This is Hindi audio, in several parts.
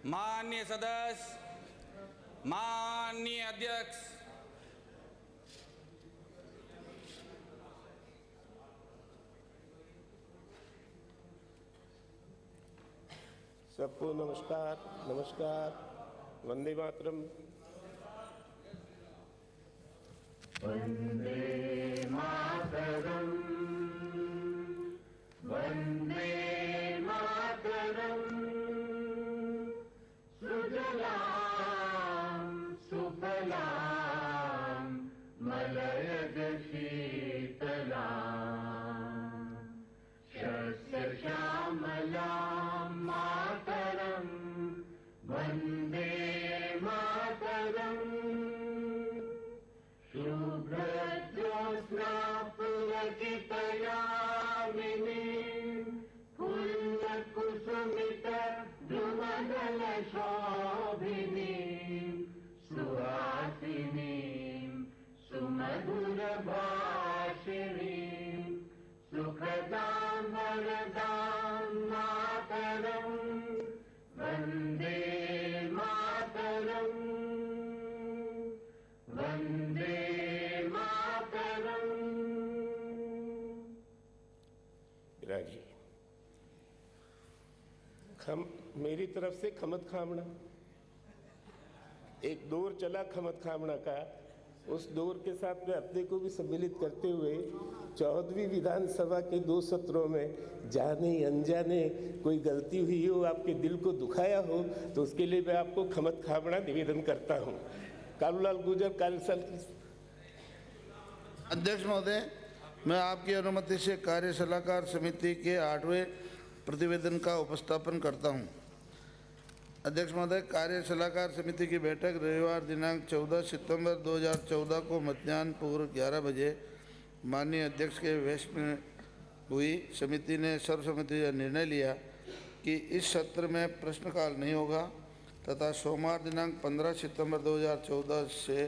माननीय सदस्य, माननीय अध्यक्ष, सबको नमस्कार। नमस्कार। वंदे मातरम। वंदे मातरम, वंदे मातरम। सुजलां सुफलां मलयज शीतलां शस्यश्यामलां मातरं वन्दे मातरम्। शुभ्रज्योत्स्ना पुलकितयामिनीं फुल्लकुसुमितद्रुमदलशोभिनीं सुहासिनीं सुमधुरभाषिणीं सुखदां वरदां मातरं वन्दे मातरम्, वन्दे मातरम्। विराजी मेरी तरफ से खमत खामना। एक दौर चला खमत खामना का, उस दौर के साथ में अपने को भी सम्मिलित करते हुए 14वीं विधानसभा के 2 सत्रों में जाने अनजाने कोई गलती हुई हो, आपके दिल को दुखाया हो, तो उसके लिए मैं आपको खमत खामना निवेदन करता हूँ। कालूलाल गुर्जर कार्यसल। अध्यक्ष महोदय, मैं आपकी अनुमति से कार्य सलाहकार समिति के 8वें प्रतिवेदन का उपस्थापन करता हूं। अध्यक्ष महोदय, कार्य सलाहकार समिति की बैठक रविवार दिनांक 14 सितंबर 2014 को मध्याह्न पूर्व 11 बजे माननीय अध्यक्ष के वेश में हुई। समिति ने सर्वसम्मति यह निर्णय लिया कि इस सत्र में प्रश्नकाल नहीं होगा तथा सोमवार दिनांक 15 सितंबर 2014 से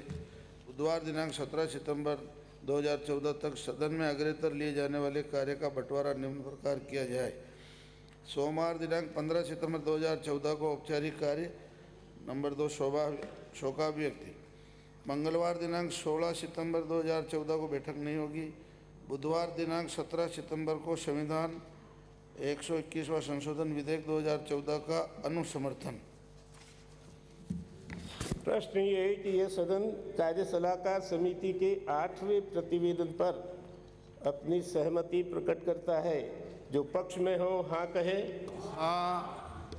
बुधवार दिनांक 17 सितंबर 2014 तक सदन में अग्रेतर लिए जाने वाले कार्य का बंटवारा निम्न प्रकार किया जाए। सोमवार दिनांक 15 सितंबर 2014 को औपचारिक कार्य। नंबर 2 शोकाभिव्यक्ति। मंगलवार दिनांक 16 सितंबर 2014 को बैठक नहीं होगी। बुधवार दिनांक 17 सितंबर को संविधान 121वां संशोधन विधेयक 2014 का अनुसमर्थन। प्रश्न ये है कि यह सदन कार्य सलाहकार समिति के 8वें प्रतिवेदन पर अपनी सहमति प्रकट करता है। जो पक्ष में हो हाँ कहे। हाँ,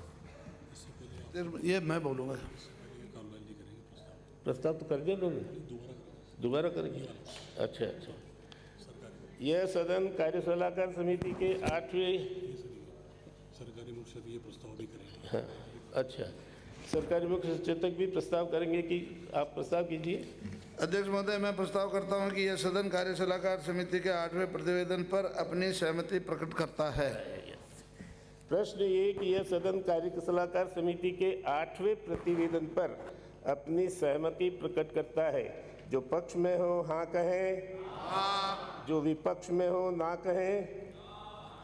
ये मैं बोलूँगा। प्रस्ताव तो कर दिया लोग, दोबारा करेंगे। अच्छा। यह सदन कार्य सलाहकार समिति के 8वें सरकारी मुख्य सचिव ये प्रस्ताव भी करेंगे। हाँ, अच्छा। सरकारी मुख्य सचेतक भी प्रस्ताव करेंगे कि आप प्रस्ताव कीजिए। अध्यक्ष महोदय, मैं प्रस्ताव करता हूं कि यह सदन कार्य सलाहकार समिति के 8वें प्रतिवेदन पर अपनी सहमति प्रकट करता है। प्रश्न ये कि यह सदन कार्य सलाहकार समिति के 8वें प्रतिवेदन पर अपनी सहमति प्रकट करता है। जो पक्ष में हो हाँ कहें। हाँ। जो विपक्ष में हो ना कहें।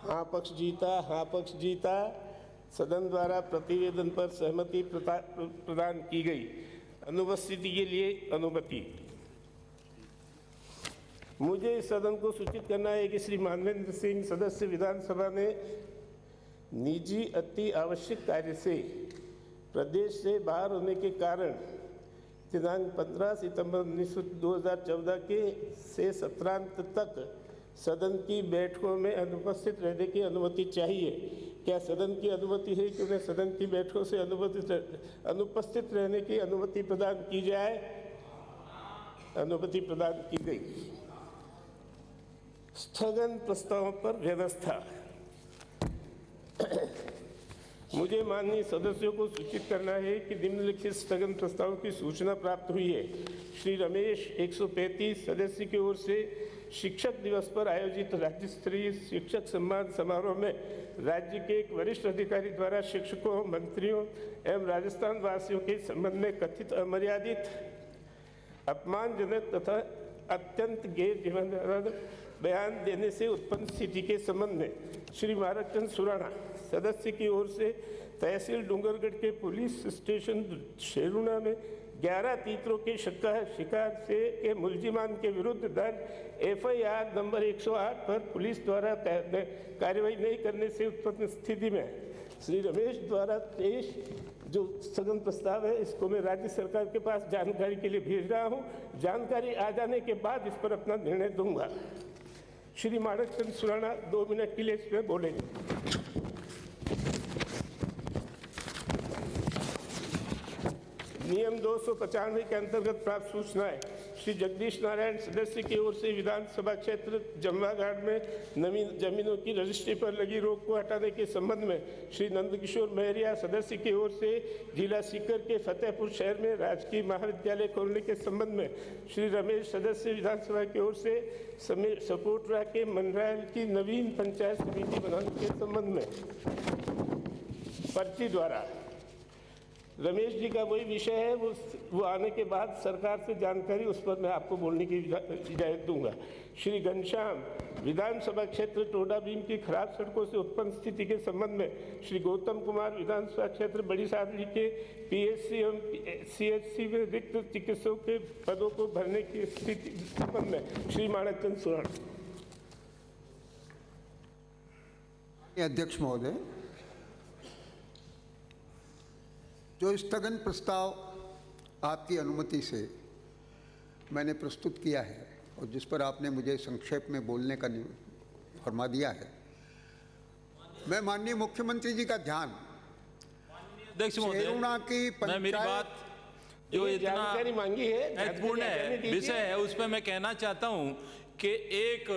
हाँ पक्ष जीता, हाँ पक्ष जीता। सदन द्वारा प्रतिवेदन पर सहमति प्रदान की गई। अनुपस्थिति के लिए अनुमति। मुझे इस सदन को सूचित करना है कि श्री मानवेंद्र सिंह सदस्य विधानसभा ने निजी अति आवश्यक कार्य से प्रदेश से बाहर होने के कारण दिनांक 15 सितंबर 2014 के से सत्रांत तक सदन की बैठकों में अनुपस्थित रहने की अनुमति चाहिए। क्या सदन की अनुमति है कि उन्हें सदन की बैठकों से अनुपस्थित रहने की अनुमति प्रदान की जाए? अनुमति प्रदान की गई। स्थगन प्रस्तावों पर व्यवस्था। मुझे माननीय सदस्यों को सूचित करना है कि निम्नलिखित स्थगन प्रस्ताव की सूचना प्राप्त हुई है। श्री रमेश 135 सदस्य की ओर से शिक्षक दिवस पर आयोजित राज्य स्तरीय शिक्षक सम्मान समारोह में राज्य के एक वरिष्ठ अधिकारी द्वारा शिक्षकों, मंत्रियों एवं राजस्थान वासियों के संबंध में कथित अमर्यादित, अपमानजनक तथा अत्यंत गैर जिम्मेदार बयान देने से उत्पन्न स्थिति के संबंध में श्री महाराज चंद्र सुराणा सदस्य की ओर से तहसील डूंगरगढ़ के पुलिस स्टेशन शेरुना में 11 तीतरों के शिकार से के मुलजिमान के विरुद्ध दर्ज एफआईआर नंबर 108 पर पुलिस द्वारा कार्रवाई नहीं करने से उत्पन्न स्थिति में श्री रमेश द्वारा पेश जो स्थगन प्रस्ताव है इसको मैं राज्य सरकार के पास जानकारी के लिए भेज रहा हूं। जानकारी आ जाने के बाद इस पर अपना निर्णय दूंगा। श्री माणक चंद सुराणा 2 मिनट के लिए इसमें बोलेंगे। नियम 295 के अंतर्गत प्राप्त सूचनाएं श्री जगदीश नारायण सदस्य की ओर से विधानसभा क्षेत्र जमवाघाट में नवीन जमीनों की रजिस्ट्री पर लगी रोक को हटाने के संबंध में श्री नंदकिशोर महरिया सदस्य की ओर से जिला सीकर के फतेहपुर शहर में राजकीय महाविद्यालय खोलने के संबंध में श्री रमेश सदस्य विधानसभा की ओर से सपोटरा के मनरायल की नवीन पंचायत समिति बनाने के संबंध में पर्ची द्वारा रमेश जी का वही विषय है, वो आने के बाद सरकार से जानकारी उस पर मैं आपको बोलने की इजाज़त दूंगा। श्री घनश्याम विधानसभा क्षेत्र टोडा भीम की खराब सड़कों से उत्पन्न स्थिति के संबंध में श्री गौतम कुमार विधानसभा क्षेत्र बड़ी सादरी के पीएचसी एवं सीएचसी में रिक्त चिकित्सकों के पदों को भरने की स्थिति संबंध में श्री माणक चंद सुराणा। अध्यक्ष महोदय, जो स्थगन प्रस्ताव आपकी अनुमति से मैंने प्रस्तुत किया है और जिस पर आपने मुझे संक्षेप में बोलने का फरमा दिया है, मैं माननीय मुख्यमंत्री जी का ध्यान अध्यक्ष शेरुना की मैं मेरी बात जो इतना जानकारी मांगी है महत्वपूर्ण है विषय है उस पर मैं कहना चाहता हूं कि एक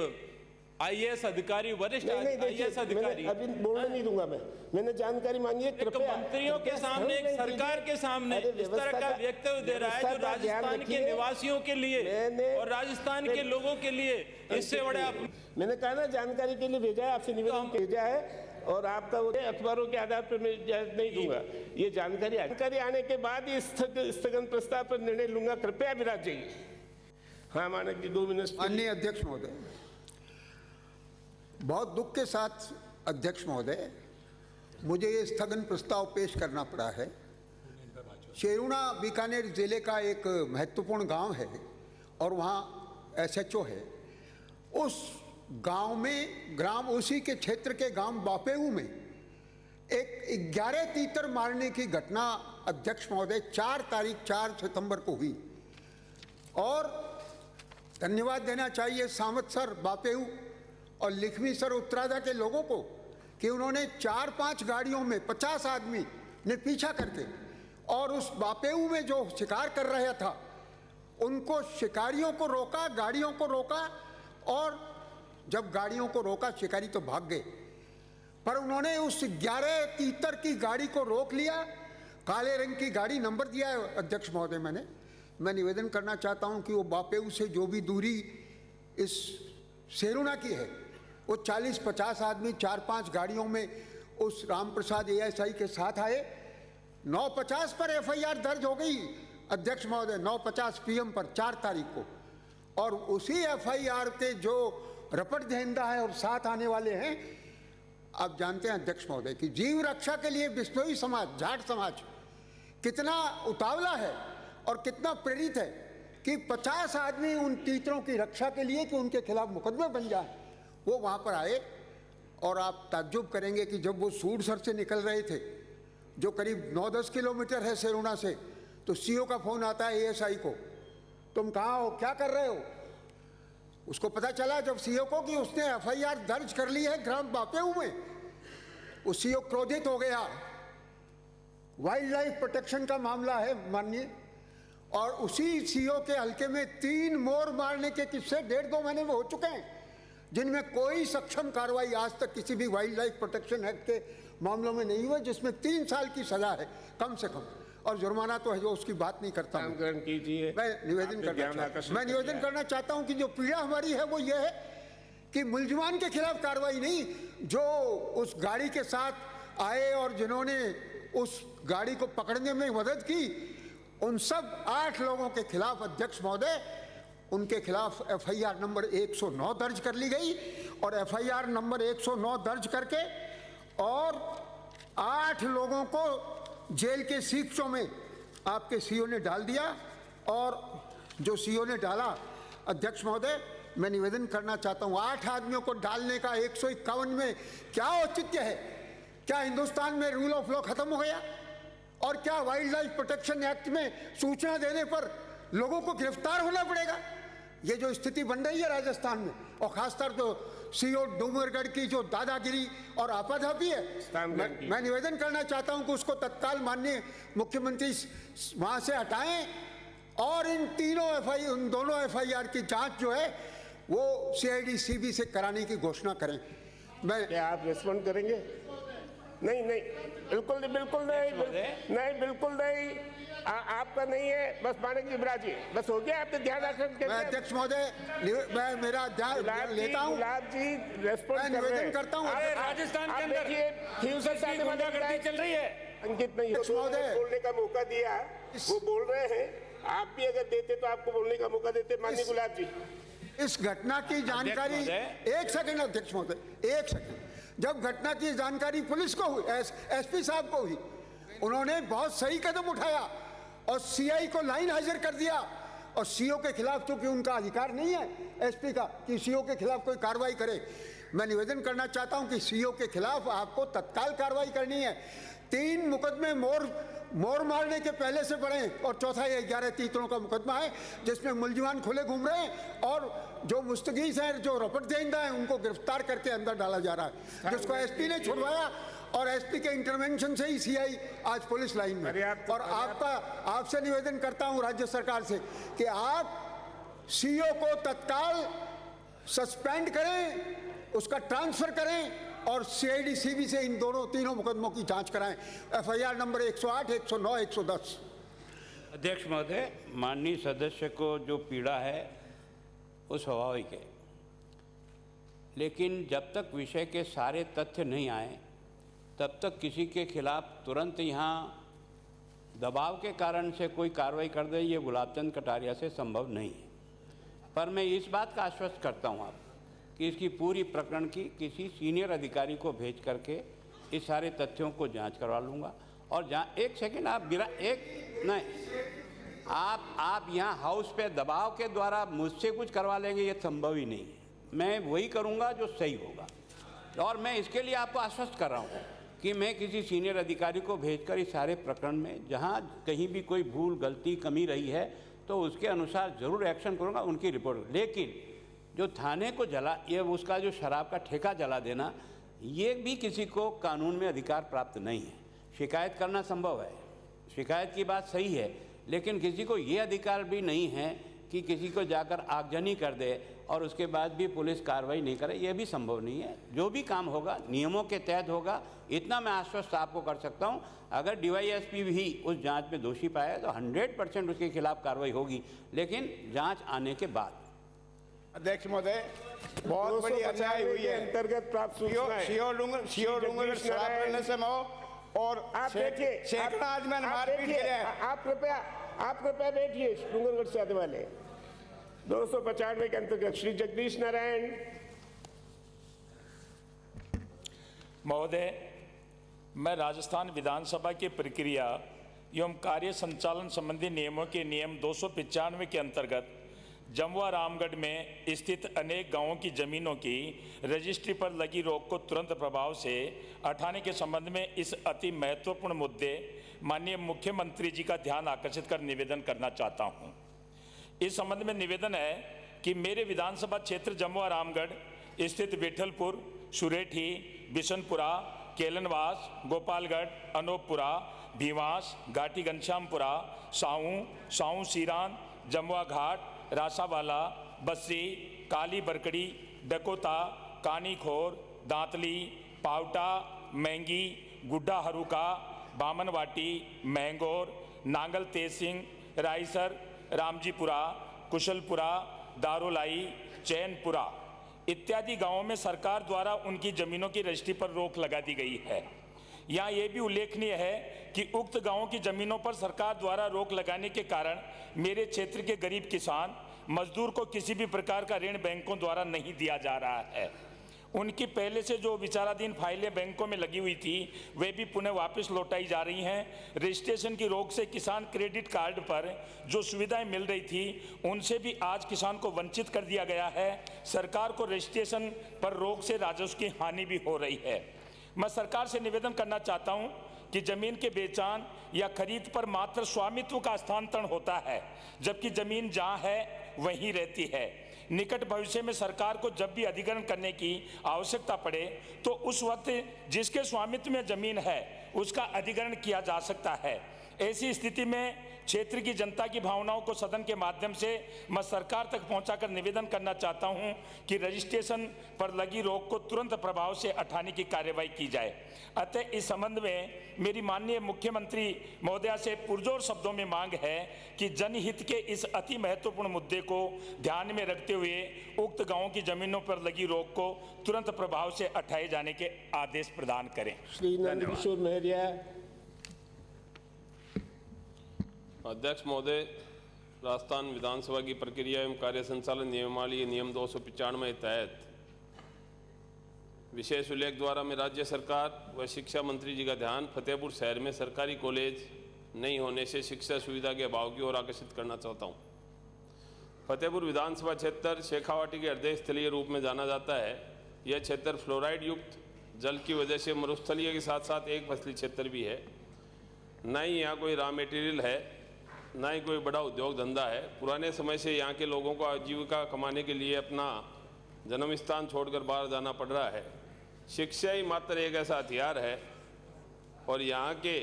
आईएएस अधिकारी वरिष्ठ आईएएस अधिकारी अभी बोलने नहीं दूंगा मैंने जानकारी मांगी है। कृपया मंत्रियों के सामने एक सरकार के सामने इस तरह का वक्तव्य दे रहा है जो राजस्थान के निवासियों के लिए और राजस्थान के लोगों के लिए इससे बड़ा मैंने कहा ना जानकारी के लिए भेजा है, आपसे निवेदन भेजा है और आपका अखबारों के आधार पर मैं इजाजत नहीं दूंगा। ये जानकारी आने के बाद ही स्थगन प्रस्ताव पर निर्णय लूंगा। कृपया विराज जाइए। हाँ मानक जी 2 मिनट। माननीय अध्यक्ष महोदय, बहुत दुख के साथ अध्यक्ष महोदय मुझे ये स्थगन प्रस्ताव पेश करना पड़ा है। शेरुना बीकानेर जिले का एक महत्वपूर्ण गांव है और वहाँ एसएचओ है। उस गांव में उसी के क्षेत्र के गांव बापेऊ में एक 11 तीतर मारने की घटना अध्यक्ष महोदय 4 सितंबर को हुई और धन्यवाद देना चाहिए सामत सर बापेऊ और लिखवी सर उत्तराधा के लोगों को कि उन्होंने 4-5 गाड़ियों में 50 आदमी ने पीछा करके और उस बापेऊ में जो शिकार कर रहा था उनको शिकारियों को रोका, गाड़ियों को रोका और जब गाड़ियों को रोका शिकारी तो भाग गए, पर उन्होंने उस 11 तीतर की गाड़ी को रोक लिया। काले रंग की गाड़ी नंबर दिया है अध्यक्ष महोदय। मैं निवेदन करना चाहता हूं कि वो बापेऊ से जो भी दूरी इस शेरुना की है वो 40-50 आदमी 4-5 गाड़ियों में उस रामप्रसाद एएसआई के साथ आए। 9:50 पर एफआईआर दर्ज हो गई अध्यक्ष महोदय, 9:50 PM पर 4 तारीख को। और उसी एफआईआर के जो रपट दहिंदा है और साथ आने वाले हैं, आप जानते हैं अध्यक्ष महोदय कि जीव रक्षा के लिए बिश्नोई समाज, जाट समाज कितना उतावला है और कितना प्रेरित है कि 50 आदमी उन तीतरों की रक्षा के लिए कि उनके खिलाफ मुकदमे बन जाए वो वहाँ पर आए। और आप ताज्जुब करेंगे कि जब वो सूरसर से निकल रहे थे जो करीब 9-10 किलोमीटर है शेरुना से, तो सीओ का फ़ोन आता है एएसआई को, तुम कहाँ हो, क्या कर रहे हो? उसको पता चला जब सीओ को कि उसने एफआईआर दर्ज कर ली है ग्राम बापेऊ में। वो सीओ क्रोधित हो गया। वाइल्ड लाइफ प्रोटेक्शन का मामला है माननीय, और उसी सीओ के हल्के में 3 मोर मारने के किस्से 1.5-2 महीने में हो चुके हैं जिनमें कोई सक्षम कार्रवाई आज तक किसी भी वाइल्ड लाइफ प्रोटेक्शन एक्ट के मामलों में नहीं हुआ, जिसमें 3 साल की सजा है कम से कम और जुर्माना तो है जो उसकी बात नहीं करता हूं। ग्रहण कीजिए। मैं निवेदन करना चाहता हूं कि जो पीड़ा हमारी है वो ये है कि मुलजिमान के खिलाफ कार्रवाई नहीं, जो उस गाड़ी के साथ आए और जिन्होंने उस गाड़ी को पकड़ने में मदद की, उन सब 8 लोगों के खिलाफ अध्यक्ष महोदय उनके खिलाफ एफआईआर नंबर 109 दर्ज कर ली गई और एफआईआर नंबर 109 दर्ज करके और 8 लोगों को जेल के सीक्षों में आपके सीईओ ने डाल दिया, और जो सीईओ ने डाला, अध्यक्ष महोदय मैं निवेदन करना चाहता हूं, 8 आदमियों को डालने का 151 में क्या औचित्य है? क्या हिंदुस्तान में रूल ऑफ लॉ खत्म हो गया? और क्या वाइल्ड लाइफ प्रोटेक्शन एक्ट में सूचना देने पर लोगों को गिरफ्तार होना पड़ेगा? ये जो स्थिति बन रही है राजस्थान में, और खासकर जो सीईओ डूमरगढ़ की जो दादागिरी और आपाधापी है, मैं निवेदन करना चाहता हूं कि उसको तत्काल माननीय मुख्यमंत्री वहां से हटाएं, और इन दोनों एफआईआर की जांच जो है वो सीआईडी सीबी से कराने की घोषणा करें। क्या आप रिस्पॉन्ड करेंगे? नहीं, बिल्कुल नहीं, बिल्कुल नहीं, आपका नहीं है, बस मानिक जी ब्राजी, बस हो गया, आपने ध्यान रखें। मैं अध्यक्ष महोदय, मैं मेरा ध्यान लेता हूँ, गुलाब जी मैं निवेदन करता हूँ। राजस्थान के अंदर गुंडागर्दी चल रही है। अंकित नहीं बोलने का मौका दिया, वो बोल रहे हैं, आप भी अगर देते तो आपको बोलने का मौका देते। माननीय गुलाब जी, इस घटना की जानकारी, एक सेकंड अध्यक्ष महोदय, एक सेकंड, जब घटना की जानकारी पुलिस को हुई, एसपी साहब को हुई, उन्होंने बहुत सही कदम उठाया और सीआई को लाइन हाजिर कर दिया, और सीओ के खिलाफ, चूंकि उनका अधिकार नहीं है एसपी का कि सीओ के खिलाफ कोई कार्रवाई करे, मैं निवेदन करना चाहता हूं कि सीओ के खिलाफ आपको तत्काल कार्रवाई करनी है। 3 मुकदमे मोर मारने के पहले से बढ़े, और चौथा ये 11 तीतरों का मुकदमा है जिसमें मुलजिमान खुले घूम रहे हैं, और जो मुस्तगीज हैं, जो रपट देंदा है, उनको गिरफ्तार करके अंदर डाला जा रहा है, जिसको एसपी ने छुड़वाया, और एसपी के इंटरवेंशन से ही सीआई आज पुलिस लाइन में। और आपसे निवेदन करता हूं राज्य सरकार से कि आप सीईओ को तत्काल सस्पेंड करें, उसका ट्रांसफर करें, और सीआईडी सीबी से इन तीनों मुकदमों की जांच कराएं। FIR number 108, 109, 110। अध्यक्ष महोदय, माननीय सदस्य को जो पीड़ा है वो स्वाभाविक है, लेकिन जब तक विषय के सारे तथ्य नहीं आए तब तक किसी के खिलाफ तुरंत यहाँ दबाव के कारण से कोई कार्रवाई कर दे, ये गुलाबचंद कटारिया से संभव नहीं है। पर मैं इस बात का आश्वस्त करता हूँ आप कि इसकी पूरी प्रकरण की किसी सीनियर अधिकारी को भेज करके इस सारे तथ्यों को जांच करवा लूँगा। और जहाँ एक सेकंड आप यहाँ हाउस पे दबाव के द्वारा मुझसे कुछ करवा लेंगे, ये संभव ही नहीं है। मैं वही करूँगा जो सही होगा, और मैं इसके लिए आपको आश्वस्त कर रहा हूँ कि मैं किसी सीनियर अधिकारी को भेजकर इस सारे प्रकरण में जहाँ कहीं भी कोई भूल गलती कमी रही है तो उसके अनुसार ज़रूर एक्शन करूँगा, उनकी रिपोर्ट। लेकिन जो थाने को ये उसका जो शराब का ठेका जला देना, ये भी किसी को कानून में अधिकार प्राप्त नहीं है। शिकायत करना संभव है, शिकायत की बात सही है, लेकिन किसी को ये अधिकार भी नहीं है कि किसी को जाकर आगजनी कर दे और उसके बाद भी पुलिस कार्रवाई नहीं करे, ये भी संभव नहीं है। जो भी काम होगा नियमों के तहत होगा, इतना मैं आश्वस्त आपको कर सकता हूं। अगर डीवाईएसपी भी उस जांच में दोषी पाया तो 100% उसके खिलाफ कार्रवाई होगी, लेकिन जांच आने के बाद। अध्यक्ष महोदय, बहुत बड़ी अच्छाई हुई है। अंतर्गत प्राप्त सीओ डूंगर शराब पीने से मो, और आप बैठिए, सैकड़ा आदमी मारपीट के लिए। आप कृपया बैठिए। डूंगरगढ़ से आने वाले 295 के अंतर्गत श्री जगदीश नारायण महोदय, मैं राजस्थान विधानसभा की प्रक्रिया एवं कार्य संचालन संबंधी नियमों के नियम 295 के अंतर्गत जमुआ रामगढ़ में स्थित अनेक गांवों की जमीनों की रजिस्ट्री पर लगी रोक को तुरंत प्रभाव से हटाने के संबंध में इस अति महत्वपूर्ण मुद्दे माननीय मुख्यमंत्री जी का ध्यान आकर्षित कर निवेदन करना चाहता हूं। इस संबंध में निवेदन है कि मेरे विधानसभा क्षेत्र जमुआ रामगढ़ स्थित विठलपुर, सुरेठी, बिशनपुरा, केलनवास, गोपालगढ़, अनोपपुरा, भीवास, घाटी घनश्यामपुरा, साऊ सीरान, जमुआ घाट, रासावाला, बस्सी, काली बरकड़ी, डकोता, कानीखोर, दांतली, पावटा, मैंगी, गुड्डा हरुका, बामनवाटी, मैंगोर, नांगल तेज सिंह, रायसर, रामजीपुरा, कुशलपुरा, दारोलाई, चैनपुरा इत्यादि गांवों में सरकार द्वारा उनकी जमीनों की रजिस्ट्री पर रोक लगा दी गई है। यहाँ ये भी उल्लेखनीय है कि उक्त गांवों की जमीनों पर सरकार द्वारा रोक लगाने के कारण मेरे क्षेत्र के गरीब किसान मजदूर को किसी भी प्रकार का ऋण बैंकों द्वारा नहीं दिया जा रहा है। उनकी पहले से जो विचाराधीन फाइलें बैंकों में लगी हुई थी वे भी पुनः वापस लौटाई जा रही हैं। रजिस्ट्रेशन की रोक से किसान क्रेडिट कार्ड पर जो सुविधाएं मिल रही थी उनसे भी आज किसान को वंचित कर दिया गया है। सरकार को रजिस्ट्रेशन पर रोक से राजस्व की हानि भी हो रही है। मैं सरकार से निवेदन करना चाहता हूं कि जमीन के बेचान या खरीद पर मात्र स्वामित्व का हस्तांतरण होता है, जबकि जमीन जहां है वहीं रहती है। निकट भविष्य में सरकार को जब भी अधिग्रहण करने की आवश्यकता पड़े तो उस वक्त जिसके स्वामित्व में जमीन है उसका अधिग्रहण किया जा सकता है। ऐसी स्थिति में क्षेत्र की जनता की भावनाओं को सदन के माध्यम से मैं सरकार तक पहुंचाकर निवेदन करना चाहता हूं कि रजिस्ट्रेशन पर लगी रोक को तुरंत प्रभाव से हटाने की कार्यवाही की जाए। अतः इस संबंध में मेरी माननीय मुख्यमंत्री महोदया से पुरजोर शब्दों में मांग है कि जनहित के इस अति महत्वपूर्ण मुद्दे को ध्यान में रखते हुए उक्त गांवों की जमीनों पर लगी रोक को तुरंत प्रभाव से हटाए जाने के आदेश प्रदान करें। श्री नंदकिशोर महरिया। अध्यक्ष महोदय, राजस्थान विधानसभा की प्रक्रिया एवं कार्य संचालन नियमावली नियम 295 तहत विशेष उल्लेख द्वारा मैं राज्य सरकार व शिक्षा मंत्री जी का ध्यान फतेहपुर शहर में सरकारी कॉलेज नहीं होने से शिक्षा सुविधा के अभाव की ओर आकर्षित करना चाहता हूँ। फतेहपुर विधानसभा क्षेत्र शेखावाटी के हृदय स्थलीय रूप में जाना जाता है। यह क्षेत्र फ्लोराइड युक्त जल की वजह से मरुस्थलीय के साथ साथ एक फसली क्षेत्र भी है। न ही यहाँ कोई रॉ मटेरियल है, ना ही कोई बड़ा उद्योग धंधा है। पुराने समय से यहाँ के लोगों को आजीविका कमाने के लिए अपना जन्म स्थान छोड़कर बाहर जाना पड़ रहा है। शिक्षा ही मात्र एक ऐसा हथियार है और यहाँ के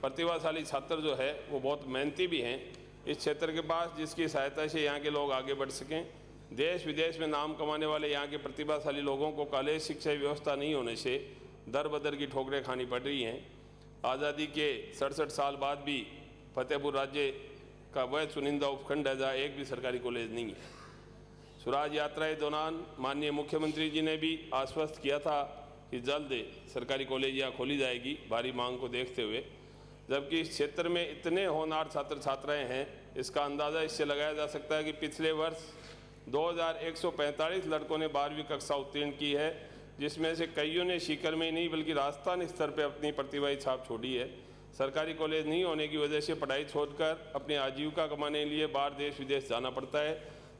प्रतिभाशाली छात्र जो है वो बहुत मेहनती भी हैं इस क्षेत्र के पास, जिसकी सहायता से यहाँ के लोग आगे बढ़ सकें। देश विदेश में नाम कमाने वाले यहाँ के प्रतिभाशाली लोगों को कॉलेज शिक्षा व्यवस्था नहीं होने से दर बदर की ठोकरें खानी पड़ रही हैं। आज़ादी के 67 साल बाद भी फतेहपुर राज्य का वह चुनिंदा उपखंड है जहाँ एक भी सरकारी कॉलेज नहीं है। स्वराज यात्रा के दौरान माननीय मुख्यमंत्री जी ने भी आश्वस्त किया था कि जल्द सरकारी कॉलेज यहाँ खोली जाएगी भारी मांग को देखते हुए। जबकि इस क्षेत्र में इतने होनहार छात्र छात्राएं हैं, इसका अंदाज़ा इससे लगाया जा सकता है कि पिछले वर्ष 2145 लड़कों ने 12वीं कक्षा उत्तीर्ण की है, जिसमें से कईयों ने सीकर में ही नहीं बल्कि राजस्थान स्तर पर अपनी प्रतिभाई छाप छोड़ी है। सरकारी कॉलेज नहीं होने की वजह से पढ़ाई छोड़कर अपनी आजीविका कमाने के लिए बाहर देश विदेश जाना पड़ता है।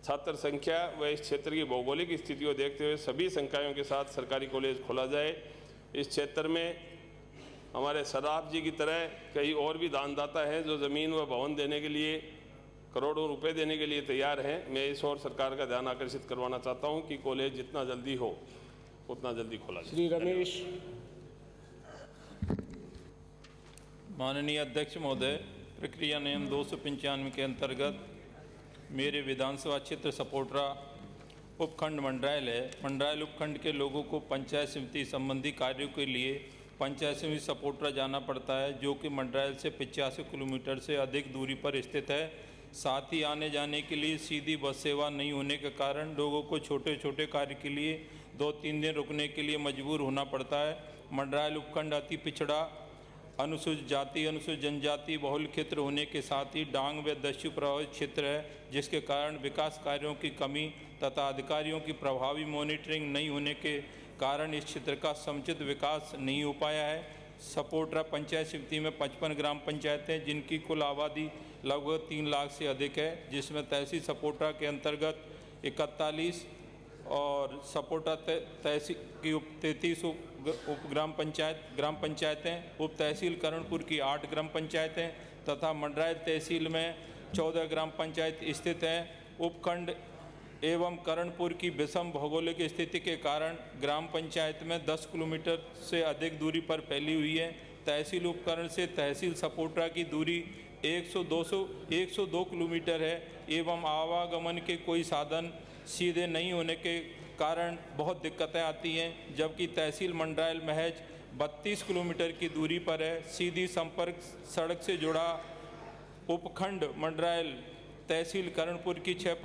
छात्र संख्या व इस क्षेत्र की भौगोलिक स्थिति को देखते हुए सभी संकायों के साथ सरकारी कॉलेज खोला जाए। इस क्षेत्र में हमारे सराफ जी की तरह कई और भी दानदाता हैं जो ज़मीन व भवन देने के लिए करोड़ों रुपए देने के लिए तैयार हैं। मैं इस ओर सरकार का ध्यान आकर्षित करवाना चाहता हूं कि कॉलेज जितना जल्दी हो उतना जल्दी खोला जाए। श्री रमेश। माननीय अध्यक्ष महोदय, प्रक्रिया नियम 295 के अंतर्गत मेरे विधानसभा क्षेत्र सपोटरा उपखंड मंडरायल है। मंडरायल उपखंड के लोगों को पंचायत समिति संबंधी कार्यों के लिए पंचायत समिति सपोटरा जाना पड़ता है, जो कि मंडरायल से 85 किलोमीटर से अधिक दूरी पर स्थित है। साथ ही आने जाने के लिए सीधी बस सेवा नहीं होने के कारण लोगों को छोटे छोटे कार्य के लिए 2-3 दिन रुकने के लिए मजबूर होना पड़ता है। मंडरायल उपखंड अति पिछड़ा अनुसूचित जाति अनुसूचित जनजाति बहुल क्षेत्र होने के साथ ही डांग व दस्यु प्रभावित क्षेत्र है, जिसके कारण विकास कार्यों की कमी तथा अधिकारियों की प्रभावी मॉनिटरिंग नहीं होने के कारण इस क्षेत्र का समुचित विकास नहीं हो पाया है। सपोटरा पंचायत समिति में 55 ग्राम पंचायतें जिनकी कुल आबादी लगभग 3 लाख से अधिक है, जिसमें तहसील सपोटरा के अंतर्गत 41 और सपोटरा तहसील की 33 उप ग्राम पंचायतें, उप तहसील करणपुर की 8 ग्राम पंचायतें तथा मंडरायल तहसील में 14 ग्राम पंचायत स्थित हैं। उपखंड एवं करणपुर की विषम भौगोलिक स्थिति के कारण ग्राम पंचायत में 10 किलोमीटर से अधिक दूरी पर फैली हुई है। तहसील उपकरण से तहसील सपोटरा की दूरी 102 किलोमीटर है एवं आवागमन के कोई साधन सीधे नहीं होने के कारण बहुत दिक्कतें आती हैं। जबकि तहसील मंडरायल महज 32 किलोमीटर की दूरी पर है। सीधी संपर्क सड़क से जुड़ा उपखंड मंडरायल तहसील करणपुर की 6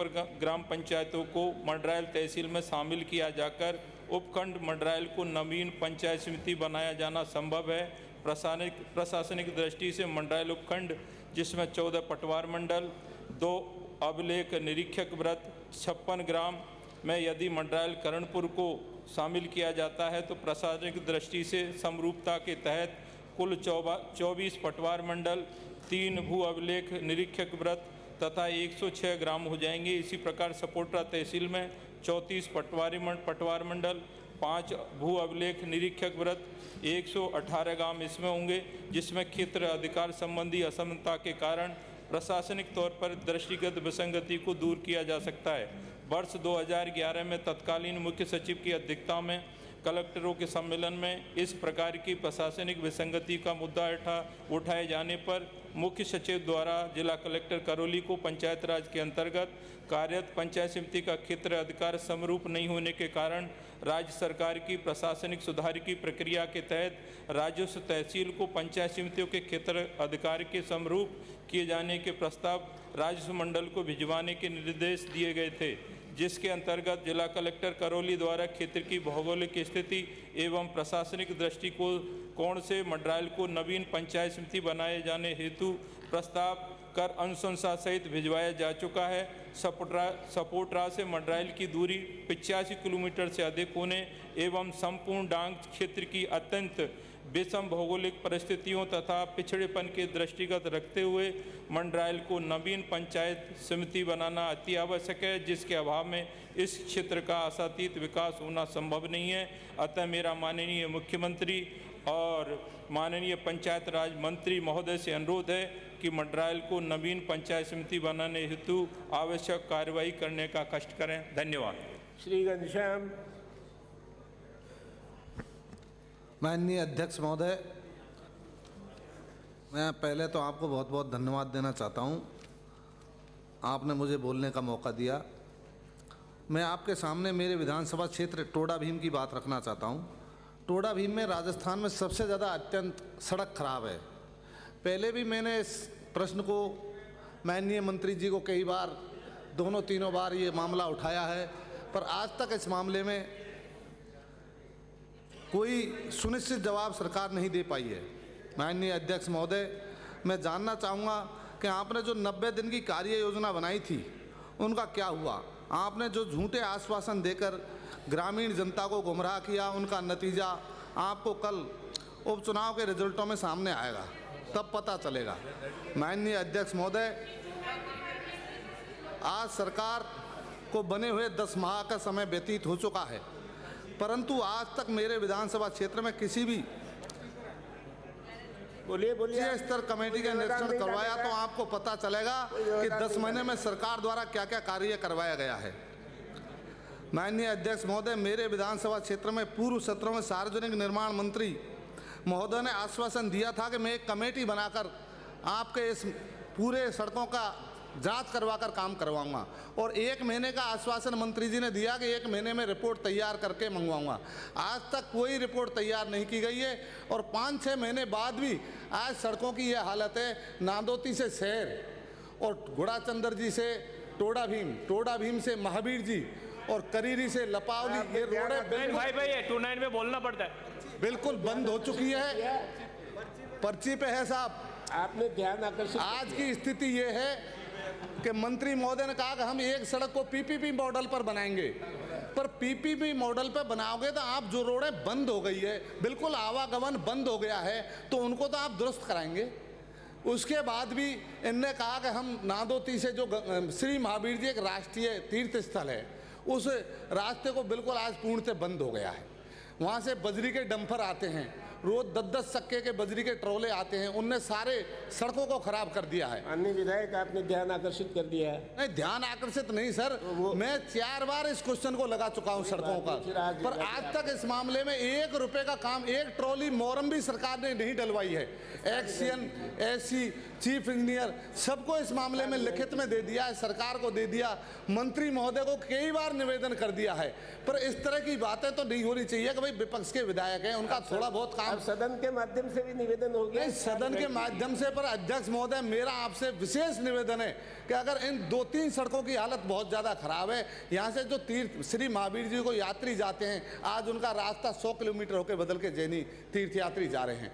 ग्राम पंचायतों को मंडरायल तहसील में शामिल किया जाकर उपखंड मंडरायल को नवीन पंचायत समिति बनाया जाना संभव है। प्रशासनिक दृष्टि से मंडरायल उपखंड, जिसमें 14 पटवार मंडल, 2 अभिलेख निरीक्षक व्रत, 56 ग्राम में यदि मंडरायल करणपुर को शामिल किया जाता है तो प्रशासनिक दृष्टि से समरूपता के तहत कुल 24 पटवार मंडल, 3 भू अभिलेख निरीक्षक व्रत तथा 106 ग्राम हो जाएंगे। इसी प्रकार सपोट्रा तहसील में 34 पटवार मंडल, 5 भू अभिलेख निरीक्षक व्रत, 118 ग्राम इसमें होंगे, जिसमें क्षेत्र अधिकार संबंधी असमानता के कारण प्रशासनिक तौर पर दृष्टिगत विसंगति को दूर किया जा सकता है। वर्ष 2011 में तत्कालीन मुख्य सचिव की अध्यक्षता में कलेक्टरों के सम्मेलन में इस प्रकार की प्रशासनिक विसंगति का मुद्दा उठाए जाने पर मुख्य सचिव द्वारा जिला कलेक्टर करौली को पंचायत राज के अंतर्गत कार्यरत पंचायत समिति का क्षेत्र अधिकार समरूप नहीं होने के कारण राज्य सरकार की प्रशासनिक सुधार की प्रक्रिया के तहत राजस्व तहसील को पंचायत समितियों के क्षेत्र अधिकार के समरूप किए जाने के प्रस्ताव राजस्व मंडल को भिजवाने के निर्देश दिए गए थे, जिसके अंतर्गत जिला कलेक्टर करौली द्वारा क्षेत्र की भौगोलिक स्थिति एवं प्रशासनिक दृष्टिकोण से मंडरायल को नवीन पंचायत समिति बनाए जाने हेतु प्रस्ताव कर अनुशंसा सहित भिजवाया जा चुका है। सपोट्रा से मंडरायल की दूरी 85 किलोमीटर से अधिक होने एवं संपूर्ण डांग क्षेत्र की अत्यंत विषम भौगोलिक परिस्थितियों तथा पिछड़ेपन के दृष्टिगत रखते हुए मंडरायल को नवीन पंचायत समिति बनाना अति आवश्यक है, जिसके अभाव में इस क्षेत्र का आशातीत विकास होना संभव नहीं है। अतः मेरा माननीय मुख्यमंत्री और माननीय पंचायत राज मंत्री महोदय से अनुरोध है कि मंडरायल को नवीन पंचायत समिति बनाने हेतु आवश्यक कार्रवाई करने का कष्ट करें। धन्यवाद। श्री घनश्याम। माननीय अध्यक्ष महोदय, मैं पहले तो आपको बहुत बहुत धन्यवाद देना चाहता हूं, आपने मुझे बोलने का मौका दिया। मैं आपके सामने मेरे विधानसभा क्षेत्र टोडा भीम की बात रखना चाहता हूं। टोडा भीम में राजस्थान में सबसे ज़्यादा अत्यंत सड़क खराब है। पहले भी मैंने इस प्रश्न को माननीय मंत्री जी को कई बार, दोनों तीनों बार ये मामला उठाया है, पर आज तक इस मामले में कोई सुनिश्चित जवाब सरकार नहीं दे पाई है। माननीय अध्यक्ष महोदय, मैं जानना चाहूँगा कि आपने जो 90 दिन की कार्य योजना बनाई थी उनका क्या हुआ? आपने जो झूठे आश्वासन देकर ग्रामीण जनता को गुमराह किया, उनका नतीजा आपको कल उपचुनाव के रिजल्टों में सामने आएगा, तब पता चलेगा। माननीय अध्यक्ष महोदय, आज सरकार को बने हुए 10 माह का समय व्यतीत हो चुका है, परंतु आज तक मेरे विधानसभा क्षेत्र में किसी भी बोलिए स्तर कमेटी का निरीक्षण करवाया तो आपको पता चलेगा कि 10 महीने में सरकार द्वारा क्या क्या कार्य करवाया गया है। माननीय अध्यक्ष महोदय, मेरे विधानसभा क्षेत्र में पूर्व सत्रों में सार्वजनिक निर्माण मंत्री महोदय ने आश्वासन दिया था कि मैं एक कमेटी बनाकर आपके इस पूरे सड़कों का जांच करवाकर काम करवाऊंगा, और 1 महीने का आश्वासन मंत्री जी ने दिया कि 1 महीने में रिपोर्ट तैयार करके मंगवाऊंगा। आज तक कोई रिपोर्ट तैयार नहीं की गई है, और 5-6 महीने बाद भी आज सड़कों की यह हालत है। नांदोती से शहर और गुड़ाचंदर जी से टोडा भीम से महावीर जी और करीरी से लपावली, ये रोडें भाई 29 में बोलना पड़ता है, बिल्कुल बंद हो चुकी है। पर्ची पे है साहब। आपने ध्यान आकर्षित। आज की स्थिति ये है कि मंत्री महोदय ने कहा कि हम एक सड़क को पीपीपी मॉडल पर बनाएंगे, पर पीपीपी मॉडल पर बनाओगे तो आप जो रोडें बंद हो गई है, बिल्कुल आवागमन बंद हो गया है, तो उनको तो आप दुरुस्त कराएंगे। उसके बाद भी इनने कहा कि हम नादोती से जो श्री महावीर जी एक राष्ट्रीय तीर्थ स्थल है, उस रास्ते को बिल्कुल आज पूर्णतः बंद हो गया है। वहाँ से बजरी के डंपर आते हैं, रोज 10-10 चक्के के बजरी के ट्रोले आते हैं, उनने सारे सड़कों को खराब कर दिया है। माननीय विधायक, आपने ध्यान आकर्षित कर दिया है। नहीं, ध्यान आकर्षित नहीं सर, मैं 4 बार इस क्वेश्चन को लगा चुका हूं सड़कों का, पर आज तक इस मामले में 1 रुपए का काम, 1 ट्रॉली मोरम भी सरकार ने नहीं डलवाई है। एक्सीएन, एसी, चीफ इंजीनियर सबको इस मामले में लिखित में दे दिया है, सरकार को दे दिया, मंत्री महोदय को कई बार निवेदन कर दिया है, पर इस तरह की बातें तो नहीं होनी चाहिए कि भाई विपक्ष के विधायक हैं, उनका थोड़ा बहुत काम। सदन के माध्यम से भी निवेदन हो गया। सदन के माध्यम से, पर अध्यक्ष महोदय मेरा आपसे विशेष निवेदन है कि अगर इन 2-3 सड़कों की हालत बहुत ज़्यादा खराब है, यहाँ से जो तीर्थ श्री महावीर जी को यात्री जाते हैं, आज उनका रास्ता 100 किलोमीटर होकर बदल के जैनी तीर्थयात्री जा रहे हैं।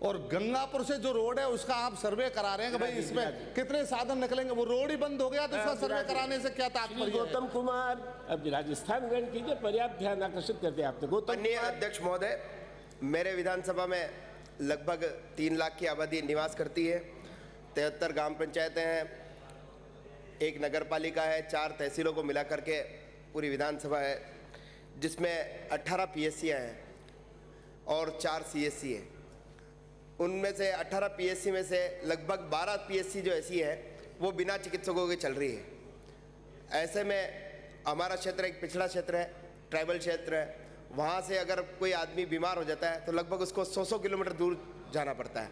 और गंगापुर से जो रोड है उसका आप सर्वे करा रहे हैं कि भाई इसमें कितने साधन निकलेंगे, वो रोड ही बंद हो गया तो उसका सर्वे कराने से क्या श्री तात्पर्य है? गौतम कुमार, अब राजस्थान ग्रहण कीजिए, पर्याप्त ध्यान आकर्षित कर दिया आपने। गौतम माननीय अध्यक्ष महोदय, मेरे विधानसभा में लगभग 3 लाख की आबादी निवास करती है। 73 ग्राम पंचायतें हैं, एक नगर पालिका है, 4 तहसीलों को मिला करके पूरी विधानसभा है, जिसमें 18 पीएससीयाँ हैं और 4 सीएससी हैं। उनमें से 18 पीएससी में से लगभग 12 पीएससी जो ऐसी है वो बिना चिकित्सकों के चल रही है। ऐसे में हमारा क्षेत्र एक पिछड़ा क्षेत्र है, ट्राइबल क्षेत्र है। वहाँ से अगर कोई आदमी बीमार हो जाता है तो लगभग उसको 100 किलोमीटर दूर जाना पड़ता है।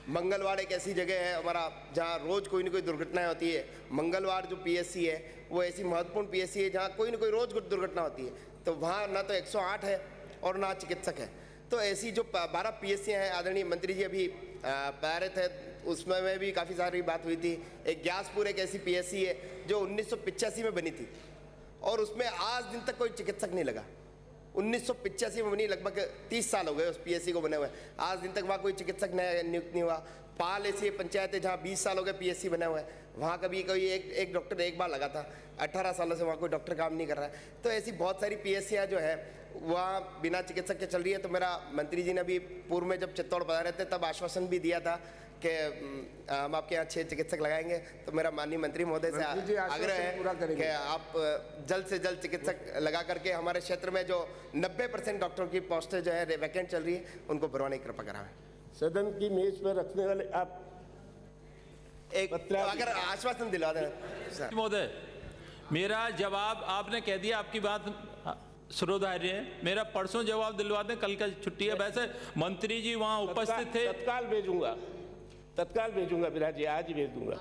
मंगलवाड़ एक ऐसी जगह है हमारा जहाँ रोज़ कोई ना कोई दुर्घटनाएं होती है। मंगलवाड़ जो पीएससी है वो ऐसी महत्वपूर्ण पीएससी है जहाँ कोई ना कोई रोज़ दुर्घटना होती है, तो वहाँ ना तो 108 है और ना चिकित्सक है। तो ऐसी जो 12 पीएससीयाँ हैं, आदरणीय मंत्री जी अभी पारित है, उसमें में भी काफ़ी सारी बात हुई थी। एक ग्यासपुर एक ऐसी पीएससी है जो 1985 में बनी थी और उसमें आज दिन तक कोई चिकित्सक नहीं लगा। 1985 में बनी, लगभग 30 साल हो गए उस पीएससी को बने हुए, आज दिन तक वहाँ कोई चिकित्सक नियुक्त नहीं हुआ। पाल ऐसी पंचायत है जहाँ 20 साल हो गए पीएससी बने हुए हैं, वहाँ कभी कोई एक डॉक्टर एक बार लगा था। 18 सालों से वहाँ कोई डॉक्टर काम नहीं कर रहा है। तो ऐसी बहुत सारी पीएससीयाँ जो है वहाँ बिना चिकित्सक के चल रही है। तो मेरा मंत्री जी ने अभी पूर्व में जब चित्तौड़ बता रहे थे तब आश्वासन भी दिया था कि हम आपके यहाँ 6 चिकित्सक लगाएंगे। तो मेरा माननीय मंत्री महोदय से आग्रह है कि आप जल्द से जल्द चिकित्सक लगा करके हमारे क्षेत्र में जो 90% डॉक्टरों की पोस्टें जो है वैकेंट चल रही है उनको भरवाने की कृपा कराएं। सदन की मेज पर रखने वाले आप एक अगर आश्वासन दिला दें महोदय, मेरा जवाब आपने कह दिया, आपकी बात श्रोधार्य है। मेरा परसों जवाब दिलवा दें, कल का छुट्टी है। वैसे मंत्री जी वहाँ उपस्थित थे। तत्काल भेजूंगा विराज जी, आज ही भेज दूंगा।